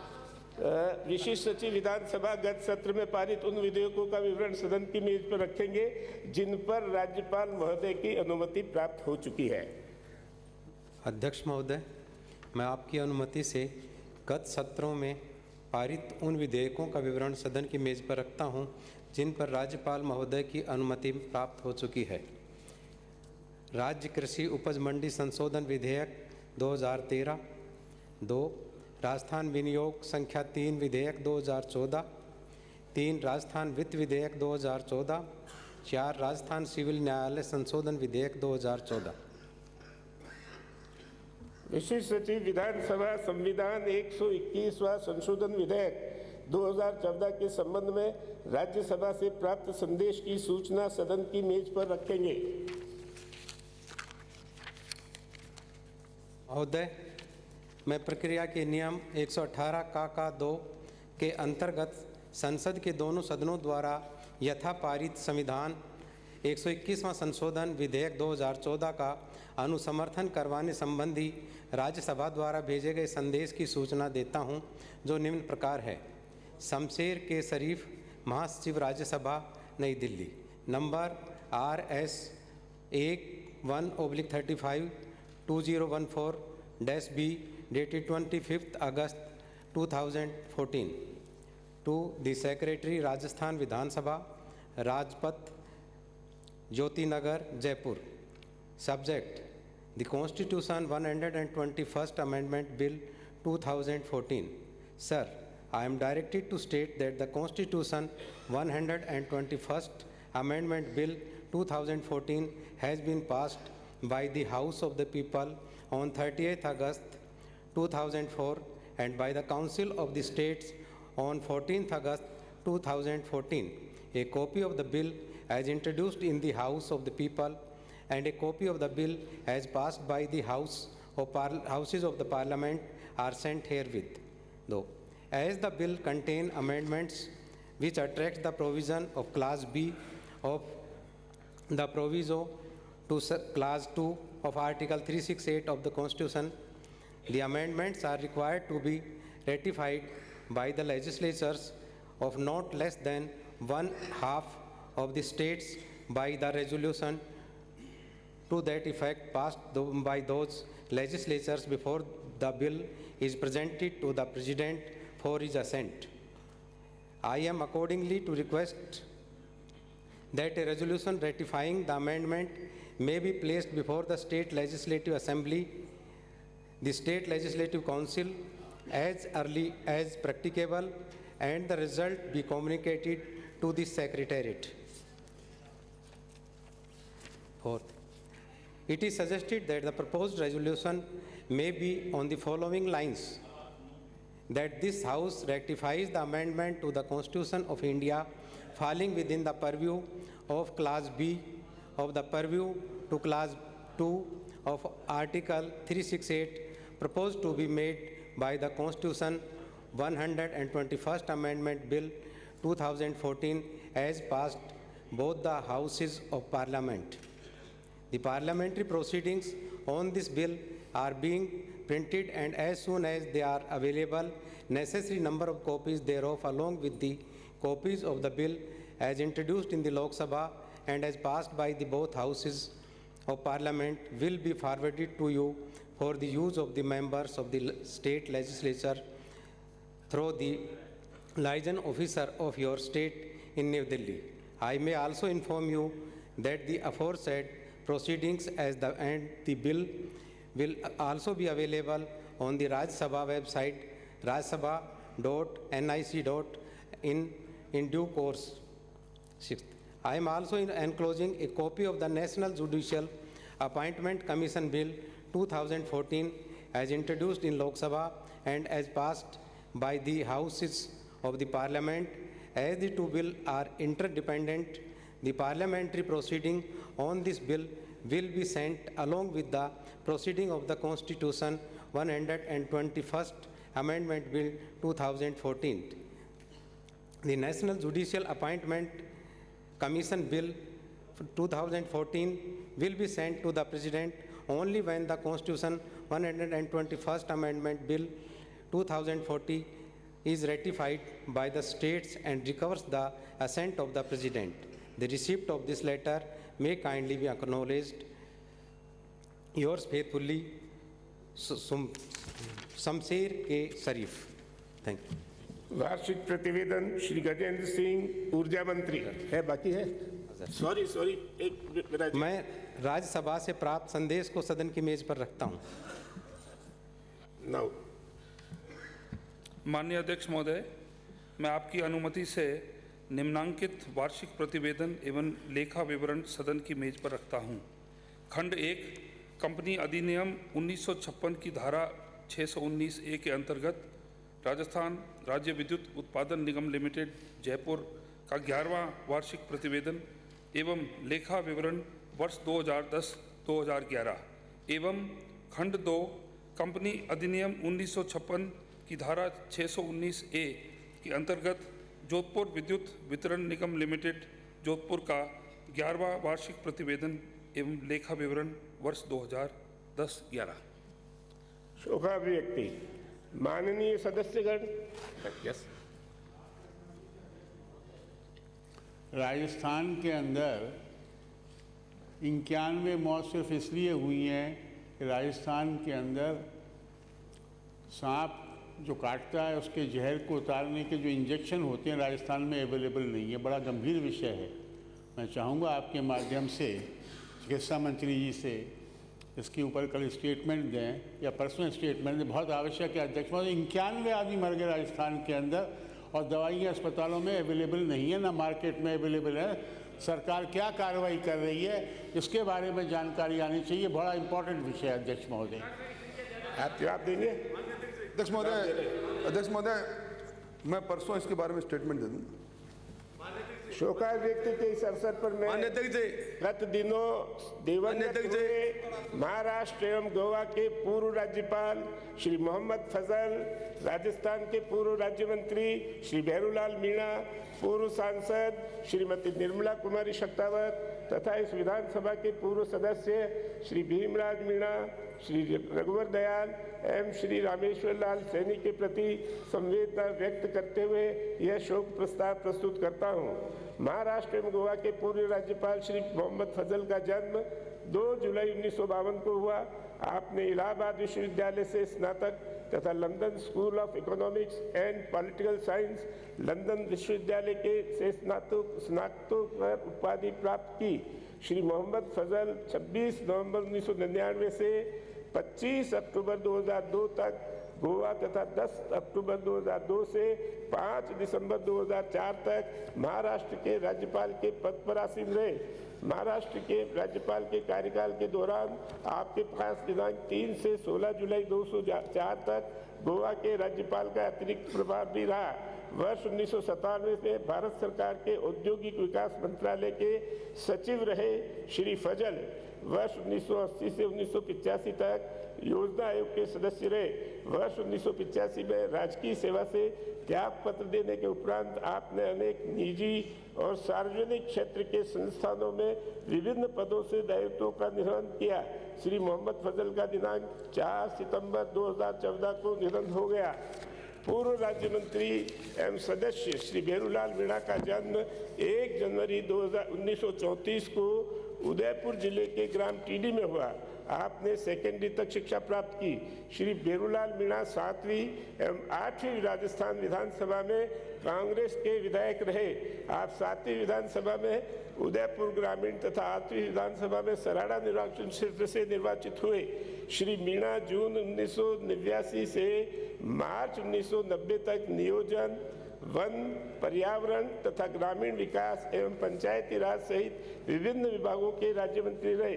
विशिष्ट सचिव विधानसभा गत सत्र में पारित उन विधेयकों का विवरण सदन की मेज पर रखेंगे जिन पर राज्यपाल महोदय की अनुमति प्राप्त हो चुकी है। अध्यक्ष महोदय, मैं आपकी अनुमति से गत सत्रों में पारित उन विधेयकों का विवरण सदन की मेज पर रखता हूं जिन पर राज्यपाल महोदय की अनुमति प्राप्त हो चुकी है। राज्य कृषि उपज मंडी संशोधन विधेयक 2013, 2 राजस्थान विनियोग संख्या 3 विधेयक 2014, 3 राजस्थान वित्त विधेयक 2014, 4 राजस्थान सिविल न्यायालय संशोधन विधेयक 2014। विशिष्ट सचिव विधानसभा संविधान 121वां संशोधन विधेयक 2014 के संबंध में राज्यसभा से प्राप्त संदेश की सूचना सदन की मेज पर रखेंगे। महोदय, मैं प्रक्रिया के नियम 118 का 2 के अंतर्गत संसद के दोनों सदनों द्वारा यथा पारित संविधान 121वां संशोधन विधेयक 2014 का अनुसमर्थन करवाने संबंधी राज्यसभा द्वारा भेजे गए संदेश की सूचना देता हूं, जो निम्न प्रकार है। शमशेर के शरीफ, महासचिव राज्यसभा, नई Delhi, number RS 1/35 2014-B dated 25th August 2014 to the Secretary Rajasthan Vidhan Sabha, Rajpath, Jyoti Nagar, Jaipur. Subject: the Constitution 121st Amendment Bill 2014. Sir, I am directed to state that the Constitution 121st Amendment Bill 2014 has been passed by the House of the People on 30th August 2004 and by the Council of the States on 14th August 2014. A copy of the bill as introduced in the House of the People and a copy of the bill as passed by the Houses of the Parliament are sent herewith. Though, as the bill contains amendments which attract the provision of Clause B of the proviso to Clause 2 of Article 368 of the Constitution, the amendments are required to be ratified by the legislatures of not less than 1/2 of the states by the resolution to that effect passed by those legislatures before the bill is presented to the President for his assent. I am accordingly to request that a resolution ratifying the amendment may be placed before the State Legislative Assembly the State Legislative Council as early as practicable and the result be communicated to the Secretariat. Fourth, it is suggested that the proposed resolution may be on the following lines: that this House rectifies the amendment to the Constitution of India falling within the purview of Clause B of the purview to Clause 2 of Article 368 proposed to be made by the Constitution 121st Amendment Bill 2014 as passed both the Houses of Parliament. The parliamentary proceedings on this bill are being printed, and as soon as they are available, necessary number of copies thereof along with the copies of the bill as introduced in the Lok Sabha and as passed by the both Houses of Parliament will be forwarded to you for the use of the members of the state legislature through the liaison officer of your state in New Delhi. I may also inform you that the aforesaid proceedings and the bill will also be available on the Rajya Sabha website, rajyasabha.nic.in in due course. Sixth, I am also enclosing a copy of the National Judicial Appointment Commission Bill 2014 as introduced in Lok Sabha and as passed by the Houses of the Parliament. As the two bills are interdependent, the parliamentary proceeding on this bill will be sent along with the proceeding of the Constitution 121st Amendment Bill 2014. The National Judicial Appointment Commission Bill 2014 will be sent to the President only when the Constitution 121st Amendment Bill 2040 is ratified by the states and recovers the assent of the President. The receipt of this letter may kindly be acknowledged. Yours faithfully, Shamsher K. Sharif. Thank you. वार्षिक प्रतिवेदन श्री गजेंद्र सिंह ऊर्जा मंत्री है, बाकी है। सॉरी एक मैं राज्यसभा से प्राप्त संदेश को सदन की मेज पर रखता हूं। नाउ माननीय अध्यक्ष महोदय, मैं आपकी अनुमति से निम्नांकित वार्षिक प्रतिवेदन एवं लेखा विवरण सदन की मेज पर रखता हूं। खंड 1 कंपनी अधिनियम 1956 की धारा 619A के अंतर्गत राजस्थान राज्य विद्युत उत्पादन निगम लिमिटेड जयपुर का 11वां वार्षिक प्रतिवेदन एवं लेखा विवरण वर्ष 2010-2011 एवं खंड 2 कंपनी अधिनियम 1956 की धारा 619A के अंतर्गत जोधपुर विद्युत वितरण निगम लिमिटेड जोधपुर का 11वां वार्षिक प्रतिवेदन एवं लेखा विवरण वर्ष 2010-11। शोकाभिव्यक्ति माननीय सदस्यगण। यस। राजस्थान के अंदर 91 मौत सिर्फ इसलिए हुई हैं कि राजस्थान के अंदर सांप जो काटता है उसके जहर को उतारने के जो इंजेक्शन होते हैं राजस्थान में अवेलेबल नहीं है। बड़ा गंभीर विषय है। मैं चाहूँगा आपके माध्यम से चिकित्सा मंत्री जी से इसके ऊपर कल स्टेटमेंट दें या परसों स्टेटमेंट दें। बहुत आवश्यक है अध्यक्ष महोदय। 91 आदमी मर गए राजस्थान के अंदर और दवाइयाँ अस्पतालों में अवेलेबल नहीं है, ना मार्केट में अवेलेबल है। सरकार क्या कार्रवाई कर रही है इसके बारे में जानकारी आनी चाहिए। बड़ा इंपॉर्टेंट विषय है अध्यक्ष महोदय। आप जवाब देंगे? अध्यक्ष महोदय, मैं परसों इसके बारे में स्टेटमेंट दे दूँगा। शोकाभिव्यक्ति के इस अवसर पर मैं गत दिनों दिवंगत हुए महाराष्ट्र एवं गोवा के पूर्व राज्यपाल श्री मोहम्मद फजल, राजस्थान के पूर्व राज्य मंत्री श्री भैरूलाल मीणा, पूर्व सांसद श्रीमती निर्मला कुमारी शक्तावत तथा इस विधानसभा के पूर्व सदस्य श्री भीमराज मीणा, श्री रघुवर दयाल एवं श्री रामेश्वर लाल सैनी के प्रति संवेदना व्यक्त करते हुए यह शोक प्रस्ताव प्रस्तुत करता हूँ। महाराष्ट्र एवं गोवा के पूर्व राज्यपाल श्री मोहम्मद फजल का जन्म 2 जुलाई 1952 को हुआ। आपने इलाहाबाद विश्वविद्यालय से स्नातक तथा London school of economics and political science London विश्वविद्यालय से स्नातक उपाधि प्राप्त की। श्री मोहम्मद फजल 26 नवंबर 1999 से 25 अक्टूबर 2002 तक गोवा तथा 10 अक्टूबर 2002 से 5 दिसंबर 2004 तक महाराष्ट्र के राज्यपाल के पद पर आसीन रहे। महाराष्ट्र के राज्यपाल के कार्यकाल के दौरान आपके पास दिनांक 3 से 16 जुलाई 2004 तक गोवा के राज्यपाल का अतिरिक्त प्रभार भी रहा। वर्ष 1997 में भारत सरकार के औद्योगिक विकास मंत्रालय के सचिव रहे श्री फजल वर्ष 1980 से 1985 तक योजना आयोग के सदस्य रहे। वर्ष 1985 में राजकीय सेवा से त्याग पत्र देने के उपरांत आपने अनेक निजी और सार्वजनिक क्षेत्र के संस्थानों में विभिन्न पदों से दायित्वों का निर्वहन किया। श्री मोहम्मद फजल का दिनांक 4 सितंबर 2014 को निधन हो गया। पूर्व राज्य मंत्री एवं सदस्य श्री भेरूलाल मीणा का जन्म 1 जनवरी 1934 को उदयपुर जिले के ग्राम टीडी में हुआ। आपने सेकेंडरी तक शिक्षा प्राप्त की। श्री भेरूलाल मीणा 7वीं एवं 8वीं राजस्थान विधानसभा में कांग्रेस के विधायक रहे। आप 7वीं विधानसभा में उदयपुर ग्रामीण तथा 8वीं विधानसभा में सराड़ा निर्वाचन क्षेत्र से निर्वाचित हुए। श्री मीणा जून 1989 से मार्च 1990 तक नियोजन, वन, पर्यावरण तथा ग्रामीण विकास एवं पंचायती राज सहित विभिन्न विभागों के राज्य मंत्री रहे।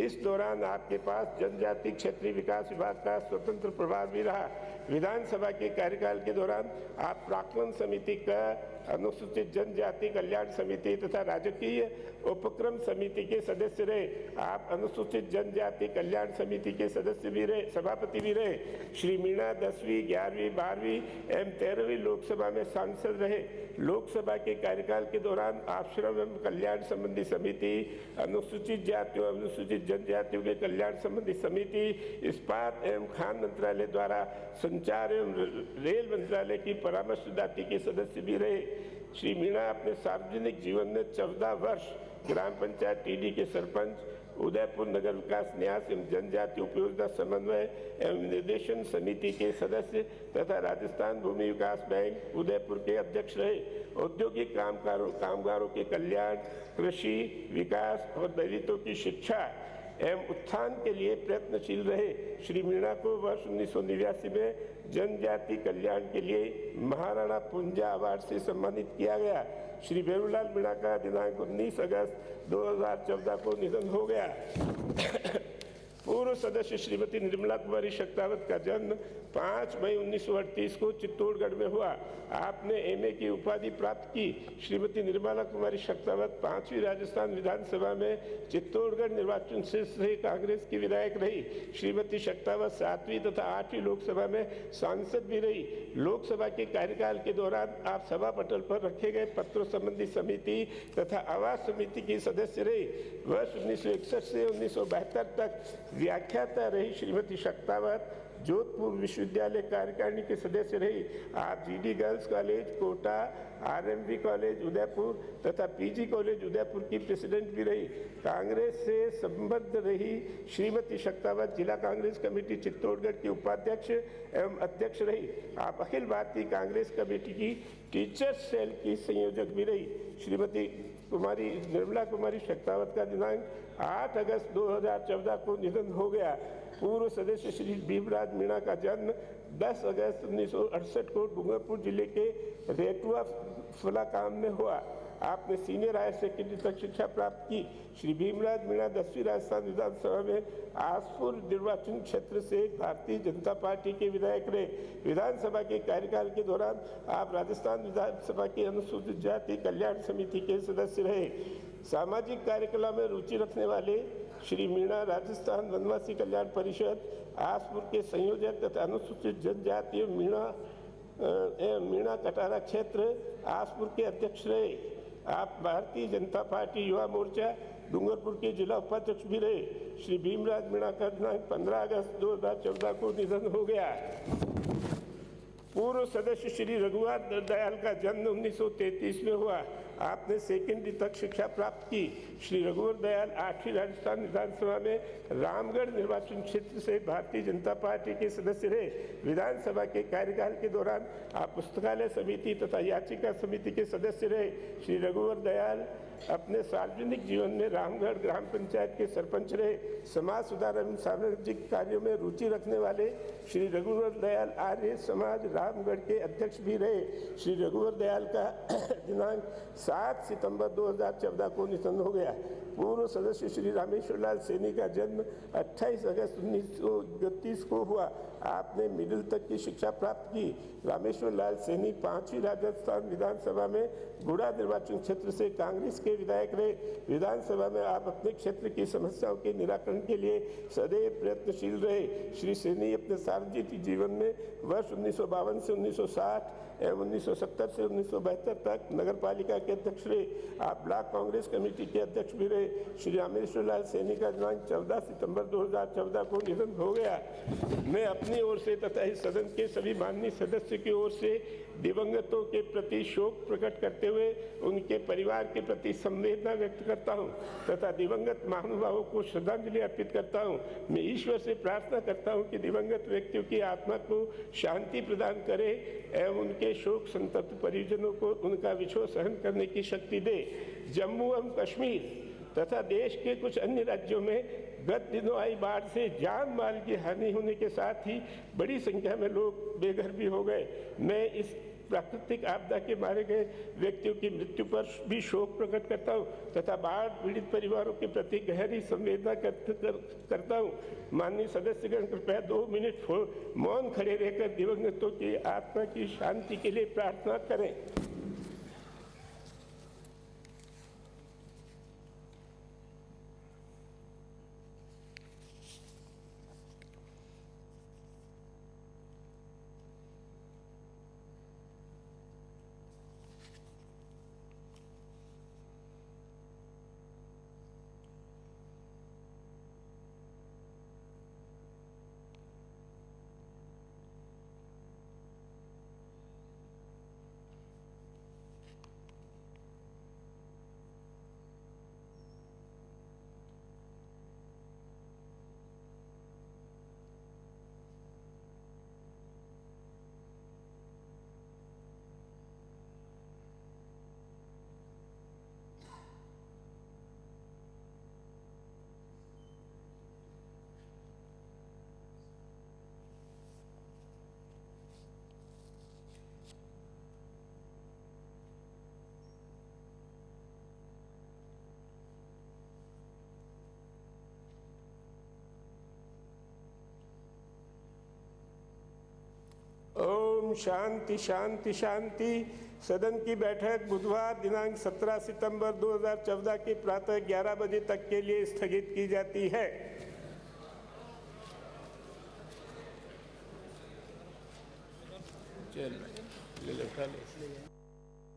इस दौरान आपके पास जनजाति क्षेत्रीय विकास विभाग का स्वतंत्र प्रभार भी रहा। विधानसभा के कार्यकाल के दौरान आप प्राक्कलन समिति का, अनुसूचित जनजाति कल्याण समिति तथा राजकीय उपक्रम समिति के सदस्य रहे। आप अनुसूचित जनजाति कल्याण समिति के सदस्य भी रहे, सभापति भी रहे। श्री मीणा 10वीं, 11वीं, 12वीं एवं 13वीं लोकसभा में सांसद रहे। लोकसभा के कार्यकाल के दौरान आप श्रम एवं कल्याण संबंधी समिति, अनुसूचित जातियों, अनुसूचित जनजातियों के कल्याण संबंधी समिति, इस्पात एवं खान मंत्रालय द्वारा संचार एवं रेल मंत्रालय की परामर्शदात्री के सदस्य भी रहे। श्री मीणा अपने सार्वजनिक जीवन में 14 वर्ष ग्राम पंचायत टीडी के सरपंच, उदयपुर नगर विकास न्यास एवं जनजाति उपयोजना समन्वय एवं निर्देशन समिति के सदस्य तथा राजस्थान भूमि विकास बैंक उदयपुर के अध्यक्ष रहे। औद्योगिक कामगारों के कल्याण, कृषि विकास और दलितों की शिक्षा एवं उत्थान के लिए प्रयत्नशील रहे। श्री मीणा को वर्ष 1989 में जनजाति कल्याण के लिए महाराणा पुंजा अवार्ड से सम्मानित किया गया। श्री भेरूलाल मीणा का दिनांक 19 अगस्त 2014 को निधन हो गया। पूर्व सदस्य श्रीमती निर्मला कुमारी शक्तावत का जन्म 5 मई 1938 को चित्तौड़गढ़ में हुआ। आपने एमए की उपाधि प्राप्त की। श्रीमती निर्मला कुमारी शक्तावत 5वीं राजस्थान विधानसभा में चित्तौड़गढ़ निर्वाचन क्षेत्र से कांग्रेस की विधायक रही। श्रीमती शक्तावत 7वीं तथा 8वीं लोकसभा में सांसद भी रही। लोकसभा के कार्यकाल के दौरान आप सभा पटल पर रखे गए पत्रों संबंधी समिति तथा आवास समिति की सदस्य रही। वर्ष 1961 से 1972 तक व्याख्याता रही श्रीमती शक्तावत जोधपुर विश्वविद्यालय कार्यकारिणी के सदस्य रही। आप GD girls college Kota, RMV college Udaipur तथा पीजी कॉलेज उदयपुर की प्रेसिडेंट भी रही। कांग्रेस से संबद्ध रही श्रीमती शक्तावत जिला कांग्रेस कमेटी चित्तौड़गढ़ की उपाध्यक्ष एवं अध्यक्ष रही। आप अखिल भारतीय कांग्रेस कमेटी की टीचर्स सेल की संयोजक भी रही। श्रीमती निर्मला कुमारी शक्तावत का दिनांक 8 अगस्त 2014 को निधन हो गया। पूर्व सदस्य श्री भीमराज मीणा का जन्म 10 अगस्त 1968 को डूंगरपुर जिले के रेटुआ फलाकाम में हुआ। आपने सीनियर हायर सेकेंडरी तक शिक्षा प्राप्त की। श्री भीमराज मीणा 10वीं राजस्थान विधानसभा में आसपुर निर्वाचन क्षेत्र से भारतीय जनता पार्टी के विधायक रहे। विधानसभा के कार्यकाल के दौरान आप राजस्थान विधानसभा की अनुसूचित जाति कल्याण समिति के सदस्य रहे। सामाजिक कार्यकलाप में रुचि रखने वाले श्री मीणा राजस्थान वनवासी कल्याण परिषद आसपुर के संयोजक तथा अनुसूचित जनजाति मीणा कटारा क्षेत्र आसपुर के अध्यक्ष रहे। आप भारतीय जनता पार्टी युवा मोर्चा डूंगरपुर के जिला उपाध्यक्ष भी रहे। श्री भीमराज मीणा का दिनांक 15 अगस्त 2014 को निधन हो गया। पूर्व सदस्य श्री रघुनाथ दयाल का जन्म 1933 में हुआ। आपने सेकेंडरी तक शिक्षा प्राप्त की। श्री रघुवर दयाल 8वीं राजस्थान विधानसभा में रामगढ़ निर्वाचन क्षेत्र से भारतीय जनता पार्टी के सदस्य रहे। विधानसभा के कार्यकाल के दौरान आप पुस्तकालय समिति तथा याचिका समिति के सदस्य रहे। श्री रघुवर दयाल अपने सार्वजनिक जीवन में रामगढ़ ग्राम पंचायत के सरपंच रहे। समाज सुधार एवं सामाजिक कार्यों में रुचि रखने वाले श्री रघुवर दयाल आर्य समाज रामगढ़ के अध्यक्ष भी रहे। श्री रघुवर दयाल का दिनांक 7 सितंबर 2014 को निधन हो गया। पूर्व सदस्य श्री रामेश्वर लाल सैनी का जन्म 28 अगस्त 1931 को हुआ। आपने मिडिल तक की शिक्षा प्राप्त की। रामेश्वर लाल सैनी 5वीं राजस्थान विधानसभा में गुड़ा निर्वाचन क्षेत्र से कांग्रेस के विधायक रहे। विधानसभा में आप अपने क्षेत्र की समस्याओं के निराकरण के लिए सदैव प्रयत्नशील रहे। श्री सैनी अपने सार्वजनिक जीवन में वर्ष 1952 से 1960 एवं 1970 से 1972 तक नगर पालिका के अध्यक्ष रहे। आप ब्लॉक कांग्रेस कमेटी के अध्यक्ष भी रहे। श्री रामेश्वर लाल सैनी का दिनांक 14 सितंबर 2014 को निधन हो गया। मैं अपनी ओर से तथा इस सदन के सभी माननीय सदस्य की ओर से दिवंगतों के प्रति शोक प्रकट करते हुए उनके परिवार के प्रति संवेदना व्यक्त करता हूं तथा दिवंगत महानुभावों को श्रद्धांजलि अर्पित करता हूं। मैं ईश्वर से प्रार्थना करता हूं कि दिवंगत व्यक्तियों की आत्मा को शांति प्रदान करे एवं उनके शोक संतप्त परिजनों को उनका विछोह सहन करने की शक्ति दे। जम्मू एवं कश्मीर तथा देश के कुछ अन्य राज्यों में गत दिनों आई बाढ़ से जान माल की हानि होने के साथ ही बड़ी संख्या में लोग बेघर भी हो गए। मैं इस प्राकृतिक आपदा के मारे गए व्यक्तियों की मृत्यु पर भी शोक प्रकट करता हूं तथा बाढ़ पीड़ित परिवारों के प्रति गहरी संवेदना करता हूं। माननीय सदस्यगण कृपया 2 मिनट मौन खड़े रहकर दिवंगतों की आत्मा की शांति के लिए प्रार्थना करें। ओम शांति शांति शांति। सदन की बैठक बुधवार दिनांक 17 सितंबर 2014 के प्रातः 11 बजे तक के लिए स्थगित की जाती है। चल ले